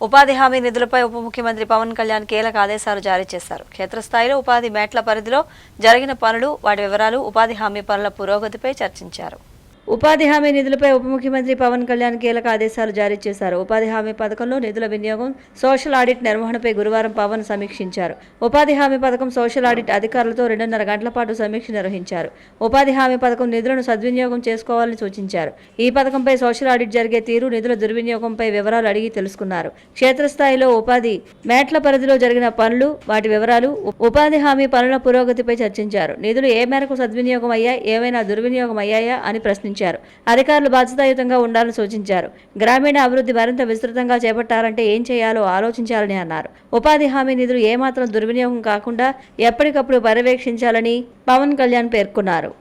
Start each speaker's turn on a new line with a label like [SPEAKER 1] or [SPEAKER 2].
[SPEAKER 1] ఉపాధి హామీ నిధులపై ఉప ముఖ్యమంత్రి పవన్ కళ్యాణ్ కీలక ఆదేశాలు జారీ చేశారు. క్షేత్రస్థాయిలో ఉపాధి మేట్ల పరిధిలో జరిగిన పనులు, వాటి వివరాలు, ఉపాధి హామీ పనుల పురోగతిపై చర్చించారు. ఉపాధి హామీ నిధులపై ఉప ముఖ్యమంత్రి పవన్ కళ్యాణ్ కీలక ఆదేశాలు జారీ చేశారు. ఉపాధి హామీ పథకంలో నిధుల వినియోగం, సోషల్ ఆడిట్ నిర్వహణపై గురువారం పవన్ సమీక్షించారు. ఉపాధి హామీ పథకం సోషల్ ఆడిట్ అధికారులతో 2.5 గంటల పాటు సమీక్ష నిర్వహించారు. ఉపాధి హామీ పథకం నిధులను సద్వినియోగం చేసుకోవాలని సూచించారు. ఈ పథకంపై సోషల్ ఆడిట్ జరిగే తీరు, నిధుల దుర్వినియోగంపై వివరాలు అడిగి తెలుసుకున్నారు. క్షేత్రస్థాయిలో ఉపాధి మేట్ల పరిధిలో జరిగిన పనులు, వాటి వివరాలు, ఉపాధి హామీ పనుల పురోగతిపై చర్చించారు. నిధులు ఏ మేరకు సద్వినియోగం అయ్యాయి, ఏమైనా దుర్వినియోగం అయ్యాయా అని ప్రశ్నించారు. అధికారులు బాధ్యతాయుతంగా ఉండాలని సూచించారు. గ్రామీణ అభివృద్ధి మరింత విస్తృతంగా చేపట్టాలంటే ఏం చేయాలో ఆలోచించాలని అన్నారు. ఉపాధి హామీ నిధులు ఏమాత్రం దుర్వినియోగం కాకుండా ఎప్పటికప్పుడు పర్యవేక్షించాలని పవన్ కళ్యాణ్ పేర్కొన్నారు.